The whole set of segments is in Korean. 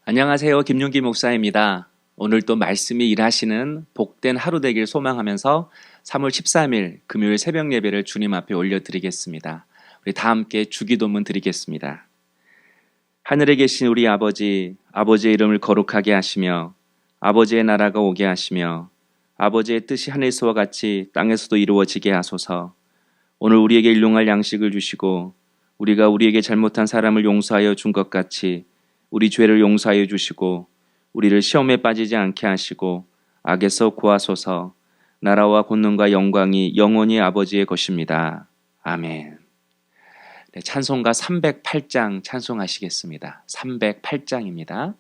안녕하세요. 김용기 목사입니다. 오늘 또 말씀이 일하시는 복된 하루 되길 소망하면서 3월 13일 금요일 새벽 예배를 주님 앞에 올려드리겠습니다. 우리 다 함께 주기도문 드리겠습니다. 하늘에 계신 우리 아버지, 아버지의 이름을 거룩하게 하시며 아버지의 나라가 오게 하시며 아버지의 뜻이 하늘에서와 같이 땅에서도 이루어지게 하소서. 오늘 우리에게 일용할 양식을 주시고 우리가 우리에게 잘못한 사람을 용서하여 준 것 같이 우리 죄를 용서하여 주시고 우리를 시험에 빠지지 않게 하시고 악에서 구하소서. 나라와 권능과 영광이 영원히 아버지의 것입니다. 아멘. 네, 찬송가 308장 찬송하시겠습니다. 308장입니다.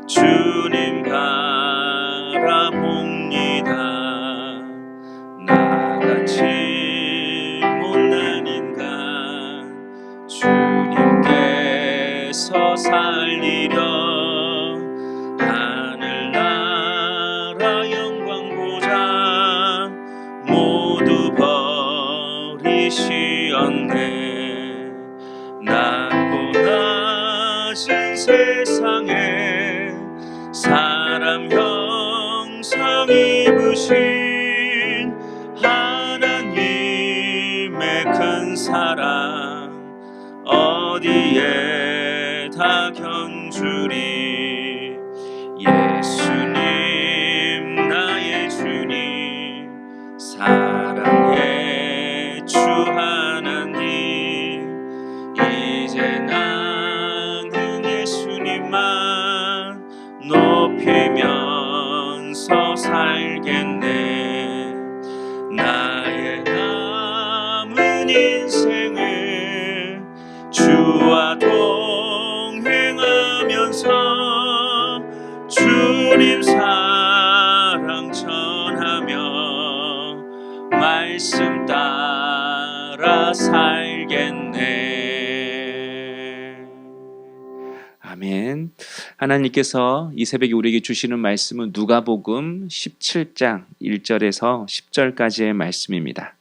주님 바라봅니다. 나같이 못난 인간 주님께서 살리려 하늘나라 영광 보좌 모두 버리시었네. 낮고 낮은 세상에 사람 형상 입으신 하나님의 큰 사랑 어디에 다 견주리. 예수님 나의 주님 사랑의 주 하나님 이제 나는 예수님만 높이면서 살겠네. 나의 남은 인생을 주와 동행하면서 주님 사랑 전하며 말씀 따라 살겠네. 아멘. 하나님께서 이 새벽에 우리에게 주시는 말씀은 누가복음 17장 1절에서 10절까지의 말씀입니다.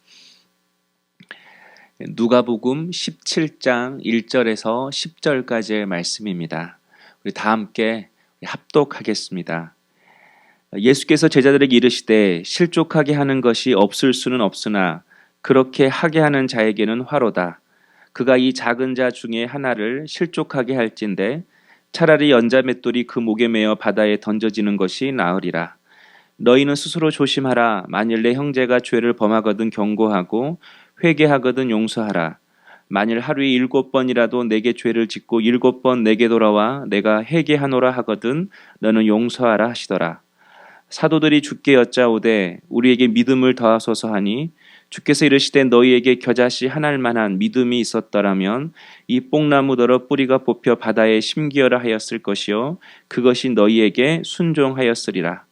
누가복음 17장 1절에서 10절까지의 말씀입니다. 우리 다 함께 합독하겠습니다. 예수께서 제자들에게 이르시되 실족하게 하는 것이 없을 수는 없으나 그렇게 하게 하는 자에게는 화로다. 그가 이 작은 자 중에 하나를 실족하게 할진대 차라리 연자맷돌이 그 목에 매어 바다에 던져지는 것이 나으리라. 너희는 스스로 조심하라. 만일 내 형제가 죄를 범하거든 경고하고 회개하거든 용서하라. 만일 하루에 7번이라도 내게 죄를 짓고 7번 내게 돌아와 내가 회개하노라 하거든 너는 용서하라 하시더라. 사도들이 주께 여짜오되 우리에게 믿음을 더하소서 하니 주께서 이르시되 너희에게 겨자씨 하나일 만한 믿음이 있었더라면 이 뽕나무더러 뿌리가 뽑혀 바다에 심기어라 하였을 것이요 그것이 너희에게 순종하였으리라.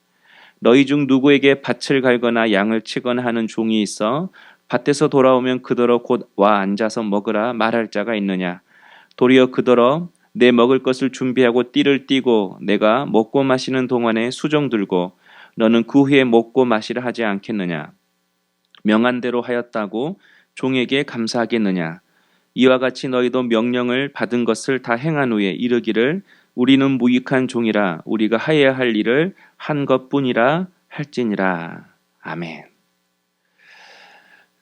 너희 중 누구에게 밭을 갈거나 양을 치거나 하는 종이 있어 밭에서 돌아오면 그더러 곧 와 앉아서 먹으라 말할 자가 있느냐. 도리어 그더러 내 먹을 것을 준비하고 띠를 띠고 내가 먹고 마시는 동안에 수종 들고 너는 그 후에 먹고 마시라 하지 않겠느냐. 명한 대로 하였다고 종에게 감사하겠느냐. 이와 같이 너희도 명령을 받은 것을 다 행한 후에 이르기를 우리는 무익한 종이라 우리가 하여야 할 일을 한 것뿐이라 할지니라. 아멘.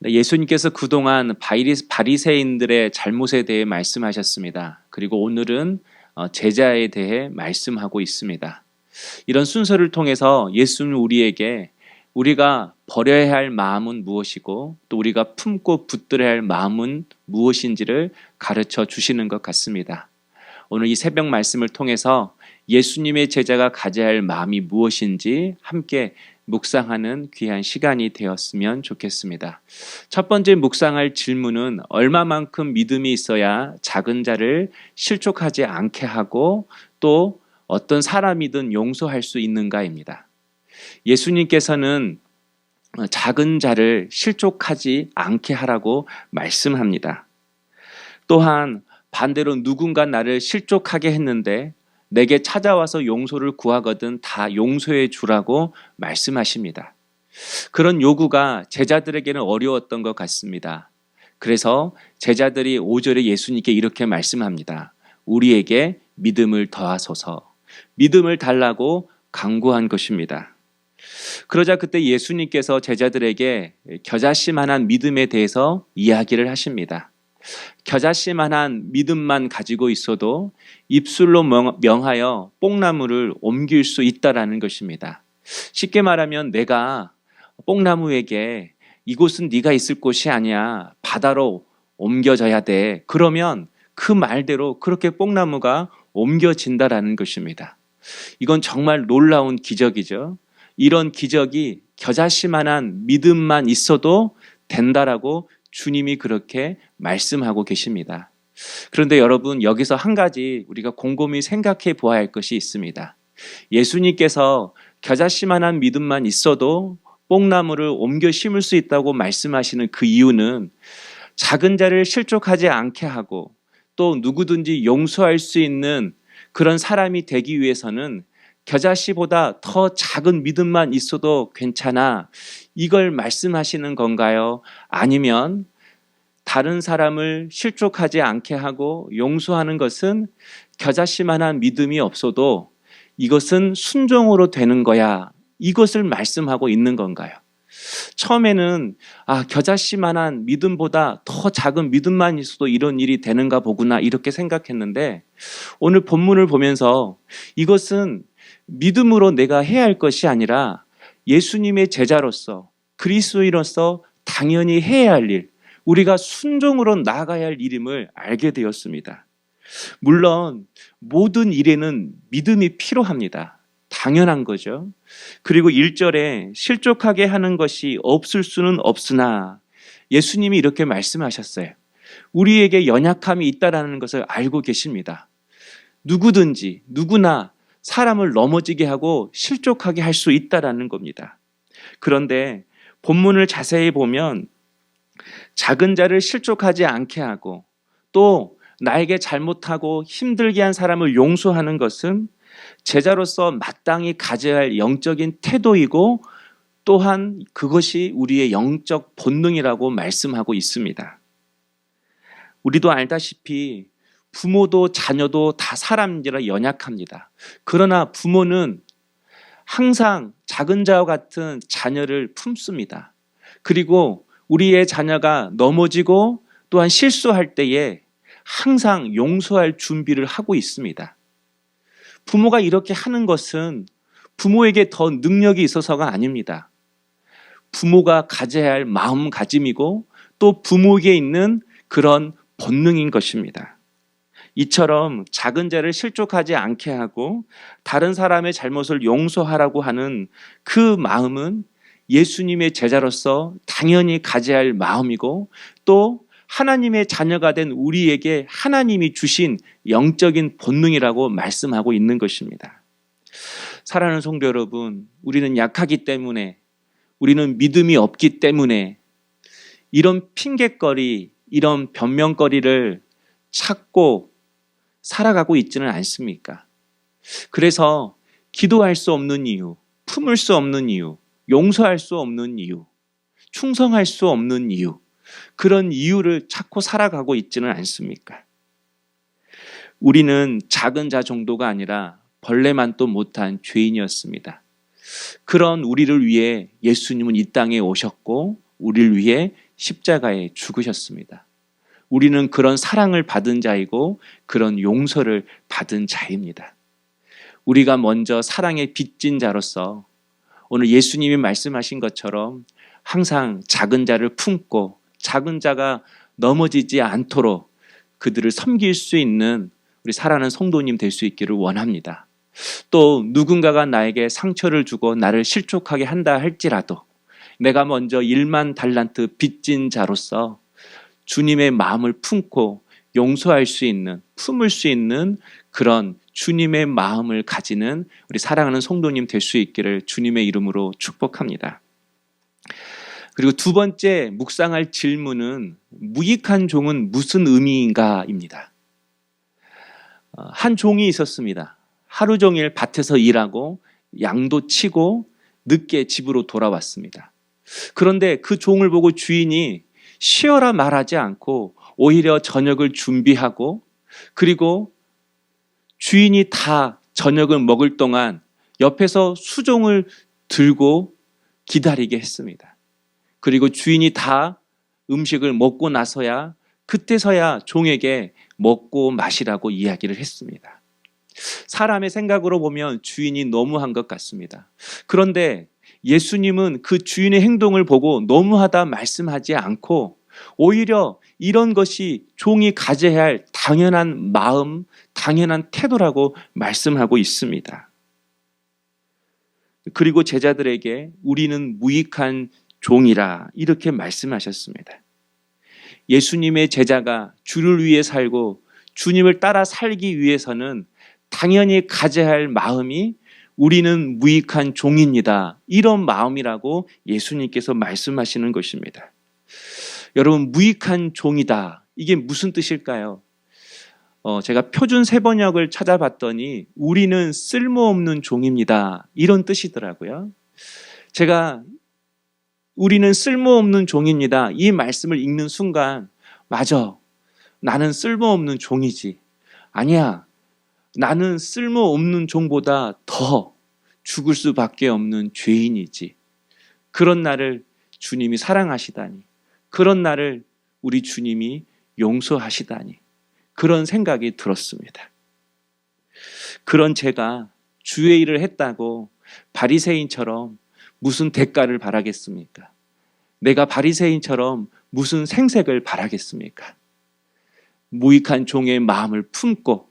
예수님께서 그동안 바리새인들의 잘못에 대해 말씀하셨습니다. 그리고 오늘은 제자에 대해 말씀하고 있습니다. 이런 순서를 통해서 예수는 우리에게 우리가 버려야 할 마음은 무엇이고 또 우리가 품고 붙들어야 할 마음은 무엇인지를 가르쳐 주시는 것 같습니다. 오늘 이 새벽 말씀을 통해서 예수님의 제자가 가져야 할 마음이 무엇인지 함께 묵상하는 귀한 시간이 되었으면 좋겠습니다. 첫 번째 묵상할 질문은 얼마만큼 믿음이 있어야 작은 자를 실족하지 않게 하고 또 어떤 사람이든 용서할 수 있는가입니다. 예수님께서는 작은 자를 실족하지 않게 하라고 말씀합니다. 또한 반대로 누군가 나를 실족하게 했는데 내게 찾아와서 용서를 구하거든 다 용서해 주라고 말씀하십니다. 그런 요구가 제자들에게는 어려웠던 것 같습니다. 그래서 제자들이 5절에 예수님께 이렇게 말씀합니다. 우리에게 믿음을 더하소서. 믿음을 달라고 간구한 것입니다. 그러자 그때 예수님께서 제자들에게 겨자씨만한 믿음에 대해서 이야기를 하십니다. 겨자씨만한 믿음만 가지고 있어도 입술로 명하여 뽕나무를 옮길 수 있다라는 것입니다. 쉽게 말하면 내가 뽕나무에게 이곳은 네가 있을 곳이 아니야. 바다로 옮겨져야 돼. 그러면 그 말대로 그렇게 뽕나무가 옮겨진다라는 것입니다. 이건 정말 놀라운 기적이죠. 이런 기적이 겨자씨만한 믿음만 있어도 된다라고 주님이 그렇게 말씀하고 계십니다. 그런데 여러분, 여기서 한 가지 우리가 곰곰이 생각해 보아야 할 것이 있습니다. 예수님께서 겨자씨만한 믿음만 있어도 뽕나무를 옮겨 심을 수 있다고 말씀하시는 그 이유는 작은 자를 실족하지 않게 하고 또 누구든지 용서할 수 있는 그런 사람이 되기 위해서는 겨자씨보다 더 작은 믿음만 있어도 괜찮아. 이걸 말씀하시는 건가요? 아니면 다른 사람을 실족하지 않게 하고 용서하는 것은 겨자씨만한 믿음이 없어도 이것은 순종으로 되는 거야. 이것을 말씀하고 있는 건가요? 처음에는 겨자씨만한 믿음보다 더 작은 믿음만 있어도 이런 일이 되는가 보구나 이렇게 생각했는데 오늘 본문을 보면서 이것은 믿음으로 내가 해야 할 것이 아니라 예수님의 제자로서 그리스도인으로서 당연히 해야 할 일, 우리가 순종으로 나아가야 할 일임을 알게 되었습니다. 물론 모든 일에는 믿음이 필요합니다. 당연한 거죠. 그리고 1절에 실족하게 하는 것이 없을 수는 없으나 예수님이 이렇게 말씀하셨어요. 우리에게 연약함이 있다는 것을 알고 계십니다. 누구든지 누구나 사람을 넘어지게 하고 실족하게 할 수 있다는 겁니다. 그런데 본문을 자세히 보면 작은 자를 실족하지 않게 하고 또 나에게 잘못하고 힘들게 한 사람을 용서하는 것은 제자로서 마땅히 가져야 할 영적인 태도이고 또한 그것이 우리의 영적 본능이라고 말씀하고 있습니다. 우리도 알다시피 부모도 자녀도 다 사람이라 연약합니다. 그러나 부모는 항상 작은 자와 같은 자녀를 품습니다. 그리고 우리의 자녀가 넘어지고 또한 실수할 때에 항상 용서할 준비를 하고 있습니다. 부모가 이렇게 하는 것은 부모에게 더 능력이 있어서가 아닙니다. 부모가 가져야 할 마음가짐이고 또 부모에게 있는 그런 본능인 것입니다. 이처럼 작은 자를 실족하지 않게 하고 다른 사람의 잘못을 용서하라고 하는 그 마음은 예수님의 제자로서 당연히 가져야 할 마음이고 또 하나님의 자녀가 된 우리에게 하나님이 주신 영적인 본능이라고 말씀하고 있는 것입니다. 사랑하는 성도 여러분, 우리는 약하기 때문에 우리는 믿음이 없기 때문에 이런 핑곗거리, 이런 변명거리를 찾고 살아가고 있지는 않습니까? 그래서 기도할 수 없는 이유, 품을 수 없는 이유, 용서할 수 없는 이유, 충성할 수 없는 이유, 그런 이유를 찾고 살아가고 있지는 않습니까? 우리는 작은 자 정도가 아니라 벌레만도 못한 죄인이었습니다. 그런 우리를 위해 예수님은 이 땅에 오셨고 우리를 위해 십자가에 죽으셨습니다. 우리는 그런 사랑을 받은 자이고 그런 용서를 받은 자입니다. 우리가 먼저 사랑에 빚진 자로서 오늘 예수님이 말씀하신 것처럼 항상 작은 자를 품고 작은 자가 넘어지지 않도록 그들을 섬길 수 있는 우리 사랑하는 성도님 될 수 있기를 원합니다. 또 누군가가 나에게 상처를 주고 나를 실족하게 한다 할지라도 내가 먼저 1만 달란트 빚진 자로서 주님의 마음을 품고 용서할 수 있는, 품을 수 있는 그런 주님의 마음을 가지는 우리 사랑하는 성도님 될 수 있기를 주님의 이름으로 축복합니다. 그리고 두 번째 묵상할 질문은 무익한 종은 무슨 의미인가입니다. 한 종이 있었습니다. 하루 종일 밭에서 일하고 양도 치고 늦게 집으로 돌아왔습니다. 그런데 그 종을 보고 주인이 쉬어라 말하지 않고 오히려 저녁을 준비하고 그리고 주인이 다 저녁을 먹을 동안 옆에서 수종을 들고 기다리게 했습니다. 그리고 주인이 다 음식을 먹고 나서야 그때서야 종에게 먹고 마시라고 이야기를 했습니다. 사람의 생각으로 보면 주인이 너무한 것 같습니다. 그런데 예수님은 그 주인의 행동을 보고 너무하다 말씀하지 않고 오히려 이런 것이 종이 가져야 할 당연한 마음, 당연한 태도라고 말씀하고 있습니다. 그리고 제자들에게 우리는 무익한 종이라 이렇게 말씀하셨습니다. 예수님의 제자가 주를 위해 살고 주님을 따라 살기 위해서는 당연히 가져야 할 마음이 우리는 무익한 종입니다. 이런 마음이라고 예수님께서 말씀하시는 것입니다. 여러분, 무익한 종이다. 이게 무슨 뜻일까요? 제가 표준 세번역을 찾아봤더니 우리는 쓸모없는 종입니다. 이런 뜻이더라고요. 제가 우리는 쓸모없는 종입니다. 이 말씀을 읽는 순간 맞아. 나는 쓸모없는 종이지. 아니야. 나는 쓸모없는 종보다 더 죽을 수밖에 없는 죄인이지. 그런 나를 주님이 사랑하시다니. 그런 나를 우리 주님이 용서하시다니. 그런 생각이 들었습니다. 그런 제가 주의 일을 했다고 바리새인처럼 무슨 대가를 바라겠습니까? 내가 바리새인처럼 무슨 생색을 바라겠습니까? 무익한 종의 마음을 품고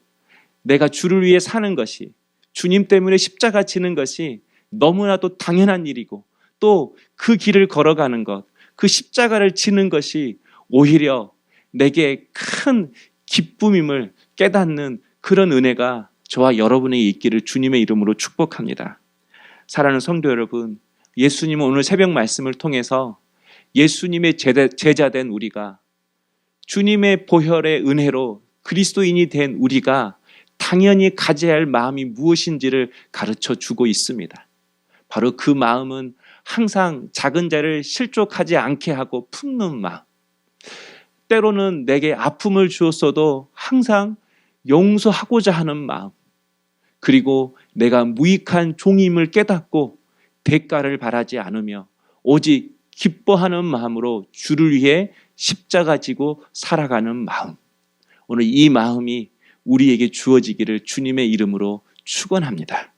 내가 주를 위해 사는 것이 주님 때문에 십자가 지는 것이 너무나도 당연한 일이고 또 그 길을 걸어가는 것, 그 십자가를 지는 것이 오히려 내게 큰 기쁨임을 깨닫는 그런 은혜가 저와 여러분에게 있기를 주님의 이름으로 축복합니다. 사랑하는 성도 여러분, 예수님은 오늘 새벽 말씀을 통해서 예수님의 제자된 우리가 주님의 보혈의 은혜로 그리스도인이 된 우리가 당연히 가져야 할 마음이 무엇인지를 가르쳐 주고 있습니다. 바로 그 마음은 항상 작은 자를 실족하지 않게 하고 품는 마음. 때로는 내게 아픔을 주었어도 항상 용서하고자 하는 마음. 그리고 내가 무익한 종임을 깨닫고 대가를 바라지 않으며 오직 기뻐하는 마음으로 주를 위해 십자가 지고 살아가는 마음. 오늘 이 마음이 우리에게 주어지기를 주님의 이름으로 축원합니다.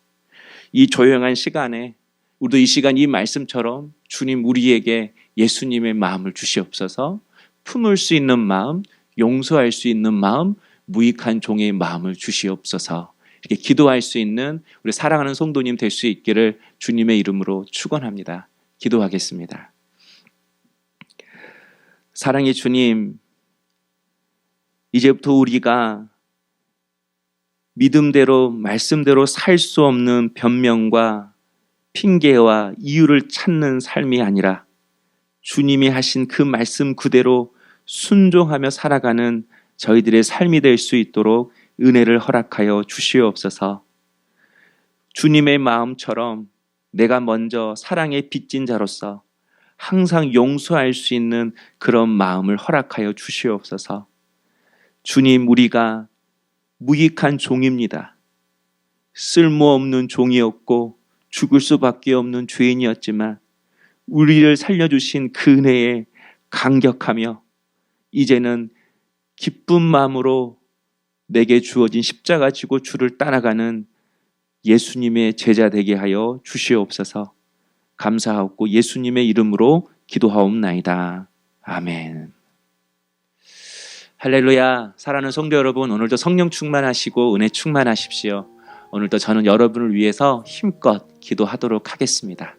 이 조용한 시간에 우리도 이 시간 이 말씀처럼 주님 우리에게 예수님의 마음을 주시옵소서. 품을 수 있는 마음, 용서할 수 있는 마음, 무익한 종의 마음을 주시옵소서. 이렇게 기도할 수 있는 우리 사랑하는 성도님 될 수 있기를 주님의 이름으로 축원합니다. 기도하겠습니다. 사랑의 주님, 이제부터 우리가 믿음대로 말씀대로 살 수 없는 변명과 핑계와 이유를 찾는 삶이 아니라 주님이 하신 그 말씀 그대로 순종하며 살아가는 저희들의 삶이 될 수 있도록 은혜를 허락하여 주시옵소서. 주님의 마음처럼 내가 먼저 사랑에 빚진 자로서 항상 용서할 수 있는 그런 마음을 허락하여 주시옵소서. 주님, 우리가 무익한 종입니다. 쓸모없는 종이었고 죽을 수밖에 없는 죄인이었지만 우리를 살려주신 그 은혜에 감격하며 이제는 기쁜 마음으로 내게 주어진 십자가 지고 주를 따라가는 예수님의 제자 되게 하여 주시옵소서. 감사하고 예수님의 이름으로 기도하옵나이다. 아멘. 할렐루야. 사랑하는 성도 여러분, 오늘도 성령 충만하시고 은혜 충만하십시오. 오늘도 저는 여러분을 위해서 힘껏 기도하도록 하겠습니다.